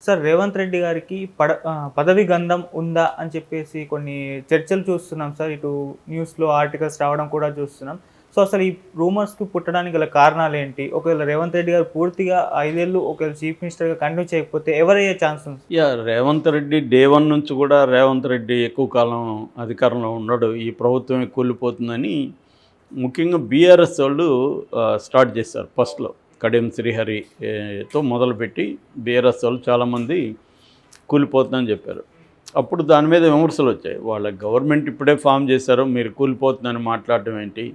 Sir Revanth Reddy గారికి పదవి గంధం ఉందా అని చెప్పేసి కొన్ని చర్చలు చూస్తున్నాం సార్. ఇటు న్యూస్‌లో ఆర్టికల్స్ రావడం కూడా చూస్తున్నాం. సో, అసలు ఈ రూమర్స్‌కి పుట్టడానికి గల కారణాలేంటి? ఒకవేళ రేవంత్ రెడ్డి గారు పూర్తిగా 5 ఏళ్ళు ఒకవేళ చీఫ్ మినిస్టర్‌గా కంటిన్యూ చేయకపోతే ఎవరయ్యే ఛాన్స్ ఉంది? రేవంత్ రెడ్డి డే 1 నుంచి కూడా రేవంత్ రెడ్డి ఎక్కువ కాలం అధికారంలో ఉండడు. ఈ ప్రభుత్వమే కూలిపోతుందని ముఖ్యంగా బీఆర్ఎస్ వాళ్ళు స్టార్ట్ చేశారు ఫస్ట్‌లో. కడియం శ్రీహరి తో మొదలుపెట్టి బీఆర్ఎస్ వాళ్ళు చాలామంది కూలిపోతుందని చెప్పారు. అప్పుడు దాని మీద విమర్శలు వచ్చాయి. వాళ్ళ గవర్నమెంట్ ఇప్పుడే ఫామ్ చేశారు, మీరు కూలిపోతుందని మాట్లాడడం ఏంటి?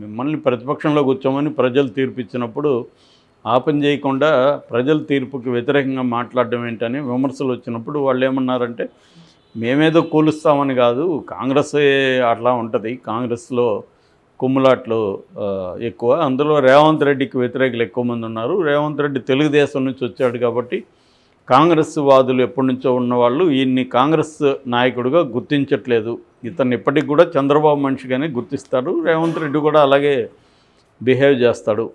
మిమ్మల్ని ప్రతిపక్షంలో కూర్చోమని ప్రజలు తీర్పు ఇచ్చినప్పుడు ఆ పని చేయకుండా ప్రజల తీర్పుకి వ్యతిరేకంగా మాట్లాడడం ఏంటని విమర్శలు వచ్చినప్పుడు వాళ్ళు ఏమన్నారంటే, మేమేదో కూలుస్తామని కాదు, కాంగ్రెసే అట్లా ఉంటుంది, కాంగ్రెస్లో కుమ్ములాట్లు ఎక్కువ, అందులో రేవంత్ రెడ్డికి వ్యతిరేకులు ఎక్కువ మంది ఉన్నారు, రేవంత్ రెడ్డి తెలుగుదేశం నుంచి వచ్చాడు కాబట్టి కాంగ్రెస్ వాదులు ఎప్పటి నుంచో ఉన్నవాళ్ళు ఈయన్ని కాంగ్రెస్ నాయకుడిగా గుర్తించట్లేదు, ఇతన్ని ఇప్పటికి కూడా చంద్రబాబు మనిషిగానే గుర్తిస్తాడు, రేవంత్ రెడ్డి కూడా అలాగే బిహేవ్ చేస్తాడు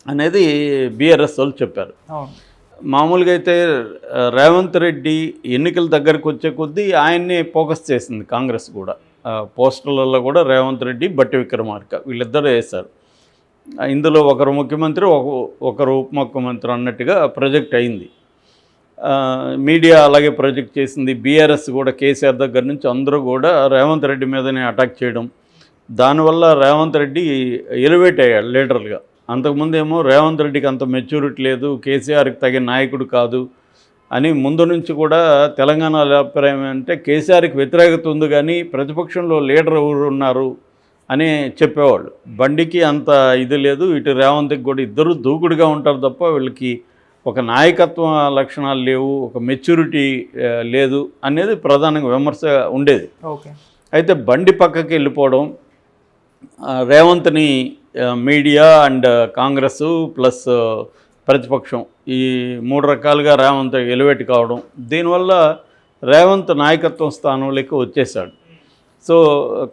అనేది బీఆర్ఎస్ వాళ్ళు చెప్పారు. మామూలుగా అయితే రేవంత్ రెడ్డి ఎన్నికల దగ్గరకు వచ్చే కొద్దీ ఆయన్ని ఫోకస్ చేసింది కాంగ్రెస్ కూడా. పోస్టర్లలో కూడా రేవంత్ రెడ్డి, బట్టి విక్రమార్క వీళ్ళిద్దరూ వేశారు. ఇందులో ఒకరు ముఖ్యమంత్రి, ఒకరు ఉప ముఖ్యమంత్రి అన్నట్టుగా ప్రొజెక్ట్ అయింది. మీడియా అలాగే ప్రొజెక్ట్ చేసింది. బీఆర్ఎస్ కూడా కేసీఆర్ దగ్గర నుంచి అందరూ కూడా రేవంత్ రెడ్డి మీదనే అటాక్ చేయడం, దానివల్ల రేవంత్ రెడ్డి ఎలివేట్ అయ్యాడు లీడర్గా. అంతకుముందేమో రేవంత్ రెడ్డికి అంత మెచ్యూరిటీ లేదు, కేసీఆర్కి తగిన నాయకుడు కాదు అని ముందు నుంచి కూడా తెలంగాణలో అభిప్రాయం అంటే కేసీఆర్కి వ్యతిరేకత ఉంది కానీ ప్రతిపక్షంలో లీడర్ ఎవరు ఉన్నారు అని చెప్పేవాళ్ళు. బండికి అంత ఇది లేదు, ఇటు రేవంత్కి కూడా ఇద్దరు దూకుడుగా ఉంటారు తప్ప వీళ్ళకి ఒక నాయకత్వ లక్షణాలు లేవు, ఒక మెచ్యూరిటీ లేదు అనేది ప్రధానంగా విమర్శ ఉండేది. అయితే బండి పక్కకి వెళ్ళిపోవడం, రేవంత్ని మీడియా అండ్ కాంగ్రెస్ ప్లస్ ప్రతిపక్షం ఈ 3 రకాలుగా రేవంత్ ఎలివేట్ కావడం, దీనివల్ల రేవంత్ నాయకత్వం స్థానంలోకి వచ్చేసాడు. సో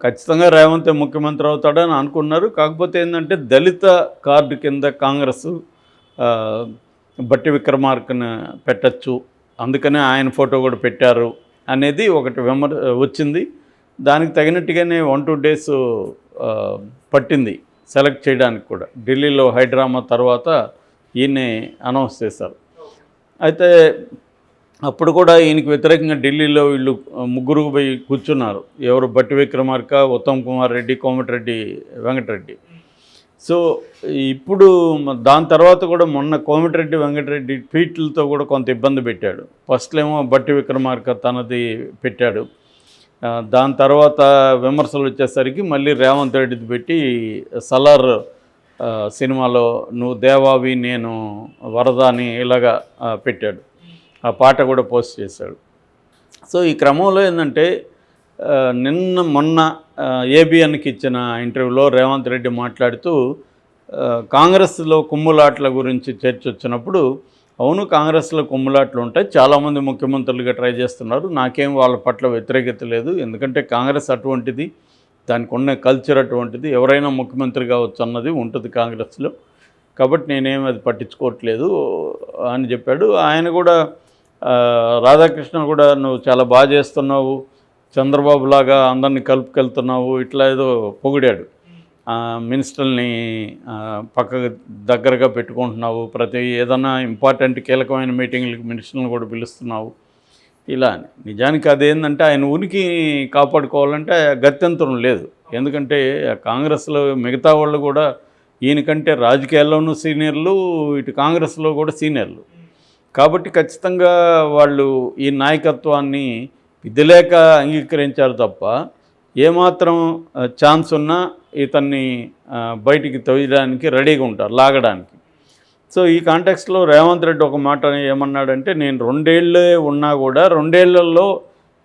ఖచ్చితంగా రేవంత్ ముఖ్యమంత్రి అవుతాడని అనుకున్నారు. కాకపోతే ఏంటంటే దళిత కార్డు కింద కాంగ్రెస్ బట్టి విక్రమార్కను పెట్టచ్చు, అందుకనే ఆయన ఫోటో కూడా పెట్టారు అనేది ఒకటి వచ్చింది. దానికి తగినట్టుగానే 1-2 డేస్ పట్టింది సెలెక్ట్ చేయడానికి కూడా. ఢిల్లీలో హైడ్రామా తర్వాత ఈయన్ని అనౌన్స్ చేశారు. అయితే అప్పుడు కూడా ఈయనకి వ్యతిరేకంగా ఢిల్లీలో వీళ్ళు ముగ్గురు పోయి కూర్చున్నారు. ఎవరు? బట్టి విక్రమార్క, ఉత్తమ్ కుమార్ రెడ్డి, కోమటిరెడ్డి వెంకటరెడ్డి. సో ఇప్పుడు దాని తర్వాత కూడా మొన్న కోమటిరెడ్డి వెంకటరెడ్డి ట్వీట్లతో కూడా కొంత ఇబ్బంది పెట్టాడు. ఫస్ట్లో ఏమో బట్టి విక్రమార్క తనది పెట్టాడు, దాని తర్వాత విమర్శలు వచ్చేసరికి మళ్ళీ రేవంత్ రెడ్డిది పెట్టి సలార్ సినిమాలో నువ్వు దేవావి నేను వరద అని ఇలాగా పెట్టాడు. ఆ పాట కూడా పోస్ట్ చేశాడు. సో ఈ క్రమంలో ఏంటంటే మొన్న ఏబిఎన్కి ఇచ్చిన ఇంటర్వ్యూలో రేవంత్ రెడ్డి మాట్లాడుతూ కాంగ్రెస్లో కుమ్ములాట్ల గురించి చర్చ వచ్చినప్పుడు, అవును కాంగ్రెస్లో కుమ్ములాట్లు ఉంటాయి, చాలామంది ముఖ్యమంత్రులుగా ట్రై చేస్తున్నారు, నాకేం వాళ్ళ పట్ల వ్యతిరేకత లేదు, ఎందుకంటే కాంగ్రెస్ అటువంటిది, దానికి ఉన్న కల్చర్ అటువంటిది, ఎవరైనా ముఖ్యమంత్రి కావచ్చు అన్నది ఉంటుంది కాంగ్రెస్లో, కాబట్టి నేనేం అది పట్టించుకోవట్లేదు అని చెప్పాడు. ఆయన కూడా రాధాకృష్ణ కూడా నువ్వు చాలా బాగా చేస్తున్నావు, చంద్రబాబు లాగా అందరినీ కలుపుకెళ్తున్నావు, ఇట్లా ఏదో పొగిడాడు. మినిస్టర్ని పక్కకు దగ్గరగా పెట్టుకుంటున్నావు, ప్రతి ఏదైనా ఇంపార్టెంట్ కీలకమైన మీటింగ్లకి మినిస్టర్లను కూడా పిలుస్తున్నావు ఇలా అని. నిజానికి అదేంటంటే ఆయన ఉనికి కాపాడుకోవాలంటే గత్యంతరం లేదు. ఎందుకంటే కాంగ్రెస్లో మిగతా వాళ్ళు కూడా ఈయనకంటే రాజకీయాల్లోనూ సీనియర్లు, ఇటు కాంగ్రెస్లో కూడా సీనియర్లు, కాబట్టి ఖచ్చితంగా వాళ్ళు ఈ నాయకత్వాన్ని విధిలేక అంగీకరించారు తప్ప ఏమాత్రం ఛాన్స్ ఉన్నా ఇతన్ని బయటికి తవ్వడానికి రెడీగా ఉంటారు, లాగడానికి. సో ఈ కాంటెక్స్లో రేవంత్ రెడ్డి ఒక మాట ఏమన్నాడంటే, నేను 2 ఏళ్ళే ఉన్నా కూడా 2 ఏళ్లలో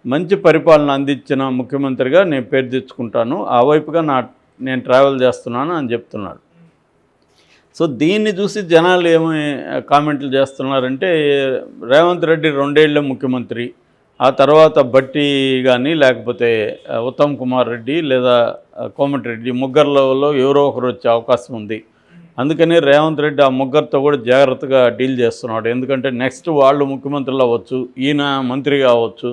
మంచి పరిపాలన అందించిన ముఖ్యమంత్రిగా నేను పేరు తెచ్చుకుంటాను, ఆ వైపుగా నేను ట్రావెల్ చేస్తున్నాను అని చెప్తున్నాడు. సో దీన్ని చూసి జనాలు ఏమి కామెంట్లు చేస్తున్నారంటే, రేవంత్ రెడ్డి 2 ఏళ్ళే ముఖ్యమంత్రి, ఆ తర్వాత బట్టి కానీ లేకపోతే ఉత్తమ్ కుమార్ రెడ్డి లేదా కోమటిరెడ్డి ముగ్గురులో ఎవరో ఒకరు వచ్చే అవకాశం ఉంది, అందుకని రేవంత్ రెడ్డి ఆ ముగ్గురితో కూడా జాగ్రత్తగా డీల్ చేస్తున్నాడు. ఎందుకంటే నెక్స్ట్ వాళ్ళు ముఖ్యమంత్రులు అవ్వచ్చు, ఈయన మంత్రి కావచ్చు,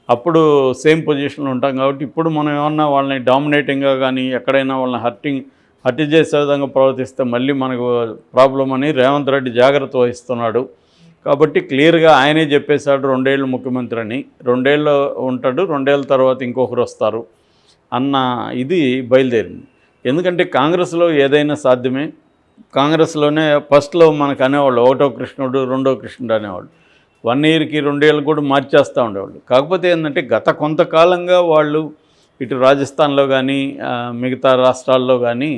అప్పుడు సేమ్ పొజిషన్లో ఉంటాం. కాబట్టి ఇప్పుడు మనం ఏమన్నా వాళ్ళని డామినేటింగ్గా కానీ ఎక్కడైనా వాళ్ళని హత్య చేసే విధంగా ప్రవర్తిస్తే మళ్ళీ మనకు ప్రాబ్లం అని రేవంత్ రెడ్డి జాగ్రత్త వహిస్తున్నాడు. కాబట్టి క్లియర్గా ఆయనే చెప్పేశాడు 2 ఏళ్ళు ముఖ్యమంత్రి అని. 2 ఏళ్ళు ఉంటాడు, 2 ఏళ్ళ తర్వాత ఇంకొకరు వస్తారు అన్న ఇది బయలుదేరింది. ఎందుకంటే కాంగ్రెస్లో ఏదైనా సాధ్యమే. కాంగ్రెస్లోనే ఫస్ట్లో మనకు అనేవాళ్ళు 1వ కృష్ణుడు 2వ కృష్ణుడు అనేవాళ్ళు. 1 ఇయర్కి 2 ఏళ్ళు కూడా మార్చేస్తూ ఉండేవాళ్ళు. కాకపోతే ఏంటంటే గత కొంతకాలంగా వాళ్ళు ఇటు రాజస్థాన్లో కానీ మిగతా రాష్ట్రాల్లో కానీ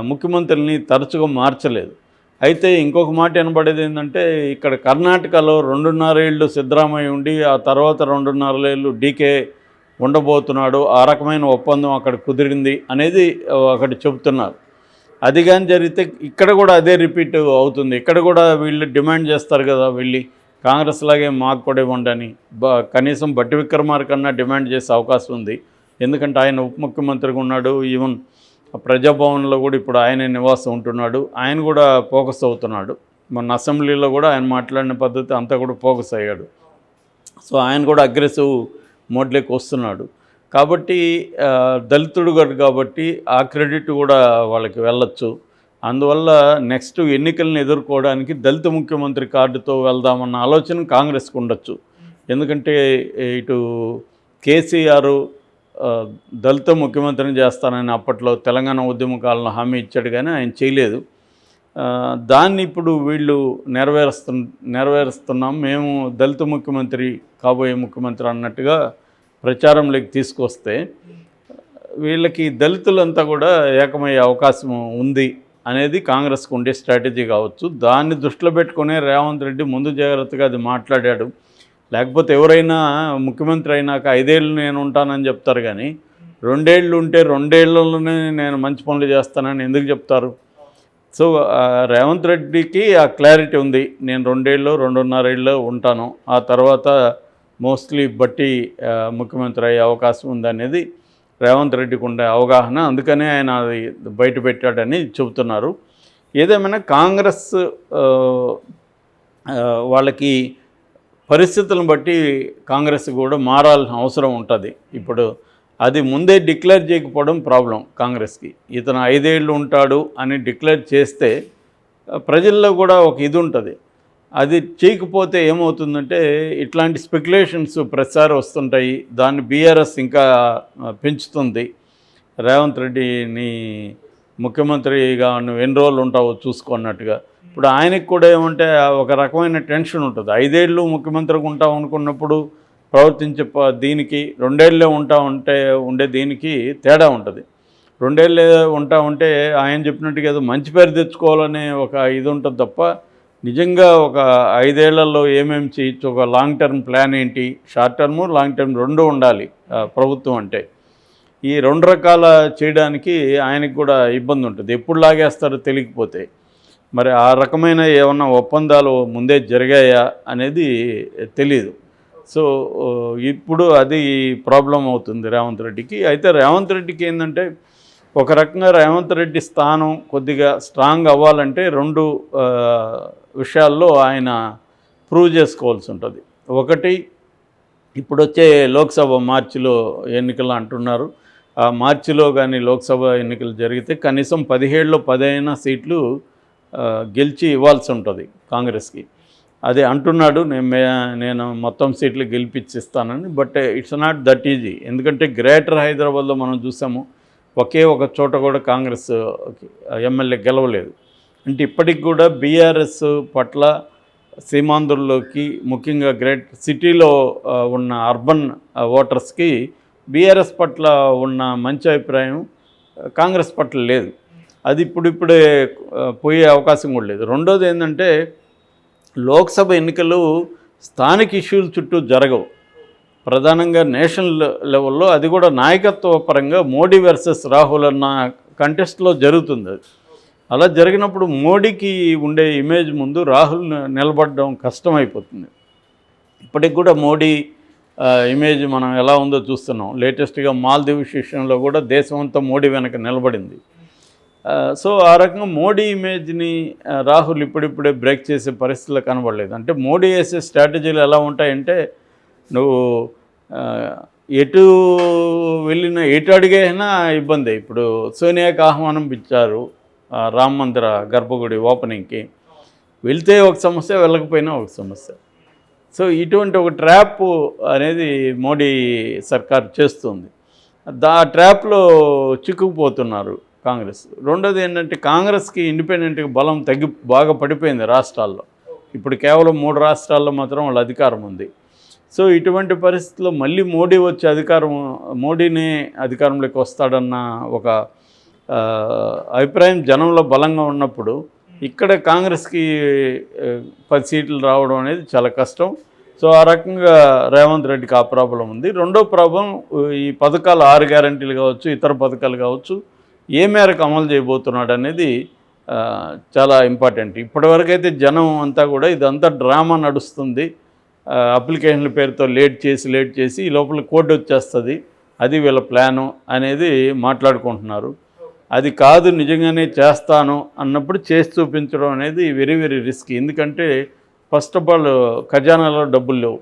ముఖ్యమంత్రుల్ని తరచుగా మార్చలేదు. అయితే ఇంకొక మాట వినబడేది ఏంటంటే ఇక్కడ కర్ణాటకలో 2.5 ఏళ్ళు సిద్ధరామయ్య ఉండి ఆ తర్వాత 2.5 ఏళ్ళు డీకే ఉండబోతున్నాడు, ఆ రకమైన ఒప్పందం అక్కడ కుదిరింది అనేది ఒకటి చెబుతున్నారు. అది కానీ జరిగితే ఇక్కడ కూడా అదే రిపీట్ అవుతుంది. ఇక్కడ కూడా వీళ్ళు డిమాండ్ చేస్తారు కదా, వెళ్ళి కాంగ్రెస్ లాగే మాకు కూడా ఇవ్వండి అని. కనీసం బట్టి విక్రమార్క కన్నా డిమాండ్ చేసే అవకాశం ఉంది. ఎందుకంటే ఆయన ఉప ముఖ్యమంత్రిగా ఉన్నాడు. ఈవెన్ ప్రజాభవన్లో కూడా ఇప్పుడు ఆయనే నివాసం ఉంటున్నాడు. ఆయన కూడా ఫోకస్ అవుతున్నాడు. మొన్న అసెంబ్లీలో కూడా ఆయన మాట్లాడిన పద్ధతి అంతా కూడా ఫోకస్ అయ్యాడు. సో ఆయన కూడా అగ్రెసివ్ మోడ్లోకి వస్తున్నాడు. కాబట్టి దళితుడు కాబట్టి ఆ క్రెడిట్ కూడా వాళ్ళకి వెళ్ళొచ్చు. అందువల్ల నెక్స్ట్ ఎన్నికలను ఎదుర్కోవడానికి దళిత ముఖ్యమంత్రి కార్డుతో వెళ్దామన్న ఆలోచన కాంగ్రెస్కి ఉండొచ్చు. ఎందుకంటే ఇటు కేసీఆర్ దళిత ముఖ్యమంత్రిని చేస్తానని అప్పట్లో తెలంగాణ ఉద్యమ కాలంలో హామీ ఇచ్చాడు, కానీ ఆయన చేయలేదు. దాన్ని ఇప్పుడు వీళ్ళు నెరవేరుస్తున్నాం, మేము దళిత ముఖ్యమంత్రి కాబోయే ముఖ్యమంత్రి అన్నట్టుగా ప్రచారంలోకి తీసుకొస్తే వీళ్ళకి దళితులంతా కూడా ఏకమయ్యే అవకాశం ఉంది అనేది కాంగ్రెస్కు ఉండే స్ట్రాటజీ కావచ్చు. దాన్ని దృష్టిలో పెట్టుకునే రేవంత్ రెడ్డి ముందు జాగ్రత్తగా అది మాట్లాడాడు. లేకపోతే ఎవరైనా ముఖ్యమంత్రి అయినాక 5 ఏళ్ళు నేను ఉంటానని చెప్తారు, కానీ 2 ఏళ్ళు ఉంటే 2 ఏళ్లలోనే నేను మంచి పనులు చేస్తానని ఎందుకు చెప్తారు? సో రేవంత్ రెడ్డికి ఆ క్లారిటీ ఉంది, నేను 2 ఏళ్ళు 2.5 ఏళ్ళు ఉంటాను, ఆ తర్వాత మోస్ట్లీ బట్టి ముఖ్యమంత్రి అయ్యే అవకాశం ఉందనేది రేవంత్ రెడ్డికి ఉండే అవగాహన. అందుకనే ఆయన అది బయట పెట్టాడని చెబుతున్నారు. ఏదేమైనా కాంగ్రెస్ వాళ్ళకి పరిస్థితులను బట్టి కాంగ్రెస్ కూడా మారాల్సిన అవసరం ఉంటుంది. ఇప్పుడు అది ముందే డిక్లేర్ చేయకపోవడం ప్రాబ్లం కాంగ్రెస్కి. ఇతను 5 ఏళ్ళు ఉంటాడు అని డిక్లేర్ చేస్తే ప్రజల్లో కూడా ఒక ఇది ఉంటుంది. అది చేయకపోతే ఏమవుతుందంటే ఇట్లాంటి స్పెక్యులేషన్స్ ప్రతిసారి వస్తుంటాయి. దాన్ని బీఆర్ఎస్ ఇంకా పెంచుతుంది. రేవంత్ రెడ్డిని ముఖ్యమంత్రిగా నువ్వు ఎన్ని రోజులు ఉంటావో చూసుకున్నట్టుగా. ఇప్పుడు ఆయనకి కూడా ఏమంటే ఒక రకమైన టెన్షన్ ఉంటుంది. 5 ఏళ్ళు ముఖ్యమంత్రిగా ఉంటాం అనుకున్నప్పుడు ప్రవర్తించే దీనికి 2 ఏళ్ళే ఉండే దీనికి తేడా ఉంటుంది. 2 ఏళ్ళే ఉంటే ఆయన చెప్పినట్టుగా ఏదో మంచి పేరు తెచ్చుకోవాలనే ఒక ఇది ఉంటుంది తప్ప నిజంగా ఒక 5 ఏళ్లలో ఏమేమి చేయొచ్చు, ఒక లాంగ్ టర్మ్ ప్లాన్ ఏంటి, షార్ట్ టర్ము లాంగ్ టర్మ్ 2 ఉండాలి ప్రభుత్వం అంటే. ఈ 2 రకాల చేయడానికి ఆయనకు కూడా ఇబ్బంది ఉంటుంది. ఎప్పుడు లాగేస్తారో తెలియకపోతే. మరి ఆ రకమైన ఏమన్నా ఒప్పందాలు ముందే జరిగాయా అనేది తెలీదు. సో ఇప్పుడు అది ప్రాబ్లం అవుతుంది రేవంత్ రెడ్డికి. అయితే రేవంత్ రెడ్డికి ఏంటంటే ఒక రకంగా రేవంత్ రెడ్డి స్థానం కొద్దిగా స్ట్రాంగ్ అవ్వాలంటే 2 విషయాల్లో ఆయన ప్రూవ్ చేసుకోవాల్సి ఉంటుంది. ఒకటి, ఇప్పుడు వచ్చే లోక్సభ మార్చిలో ఎన్నికలు అంటున్నారు. ఆ మార్చిలో కానీ లోక్సభ ఎన్నికలు జరిగితే కనీసం 17లో 10 సీట్లు గెలిచి ఇవ్వాల్సి ఉంటుంది కాంగ్రెస్కి. అది అంటున్నాడు, నేను మొత్తం సీట్లు గెలిపించిస్తానని. But it's not that easy. ఎందుకంటే గ్రేటర్ హైదరాబాద్లో మనం చూసాము, ఒకే ఒక చోట కూడా కాంగ్రెస్ ఎమ్మెల్యే గెలవలేదు. అంటే ఇప్పటికి కూడా బీఆర్ఎస్ పట్ల సీమాంధ్రుల్లోకి, ముఖ్యంగా గ్రేట్ సిటీలో ఉన్న అర్బన్ ఓటర్స్కి బీఆర్ఎస్ పట్ల ఉన్న మంచి అభిప్రాయం కాంగ్రెస్ పట్ల లేదు. అది ఇప్పుడే పోయే అవకాశం కూడా లేదు. రెండోది ఏంటంటే లోక్సభ ఎన్నికలు స్థానిక ఇష్యూల చుట్టూ జరగవు. ప్రధానంగా నేషనల్ లెవెల్లో, అది కూడా నాయకత్వ పరంగా మోడీ వర్సెస్ రాహుల్ అన్న కంటెస్ట్లో జరుగుతుంది. అది అలా జరిగినప్పుడు మోడీకి ఉండే ఇమేజ్ ముందు రాహుల్ నిలబడడం కష్టమైపోతుంది. ఇప్పటికి కూడా మోడీ ఇమేజ్ మనం ఎలా ఉందో చూస్తున్నాం. లేటెస్ట్గా మాల్దీవ్స్ విషయంలో కూడా దేశం అంతా మోడీ వెనక నిలబడింది. సో ఆ రకంగా మోడీ ఇమేజ్ని రాహుల్ ఇప్పుడిప్పుడే బ్రేక్ చేసే పరిస్థితులు కనబడలేదు. అంటే మోడీ వేసే స్ట్రాటజీలు ఎలా ఉంటాయంటే, నువ్వు ఆ, ఎటు వెళ్ళినా ఎటు అడిగైనా ఇబ్బంది. ఇప్పుడు సోనియాకి ఆహ్వానం ఇచ్చారు రామ మందిర గర్భగుడి ఓపెనింగ్కి. వెళ్తే ఒక సమస్య, వెళ్ళకపోయినా ఒక సమస్య. సో ఇటువంటి ఒక ట్రాప్ అనేది మోడీ సర్కార్ చేస్తుంది. ఆ ట్రాప్లో చిక్కుకుపోతున్నారు కాంగ్రెస్. రెండోది ఏంటంటే, కాంగ్రెస్కి ఇండిపెండెంట్గా బలం బాగా పడిపోయింది రాష్ట్రాల్లో. ఇప్పుడు కేవలం 3 రాష్ట్రాల్లో మాత్రం వాళ్ళ అధికారం ఉంది. సో ఇటువంటి పరిస్థితుల్లో మళ్ళీ మోడీనే అధికారంలోకి వస్తాడన్న ఒక అభిప్రాయం జనంలో బలంగా ఉన్నప్పుడు ఇక్కడ కాంగ్రెస్కి 10 సీట్లు రావడం అనేది చాలా కష్టం. సో ఆ రకంగా రేవంత్ రెడ్డికి ఆ ప్రాబ్లం ఉంది. రెండో ప్రాబ్లం, ఈ పథకాలు 6 గ్యారంటీలు కావచ్చు, ఇతర పథకాలు కావచ్చు, ఏ మేరకు అమలు చేయబోతున్నాడు అనేది చాలా ఇంపార్టెంట్. ఇప్పటివరకైతే జనం అంతా కూడా ఇదంతా డ్రామా నడుస్తుంది, అప్లికేషన్ల పేరుతో లేట్ చేసి ఈ లోపల కోడ్ వచ్చేస్తుంది, అది వీళ్ళ ప్లాను అనేది మాట్లాడుకుంటున్నారు. అది కాదు, నిజంగానే చేస్తాను అన్నప్పుడు చేసి చూపించడం అనేది వెరీ వెరీ రిస్కీ. ఎందుకంటే ఫస్ట్ ఆఫ్ ఆల్ ఖజానాలో డబ్బులు లేవు.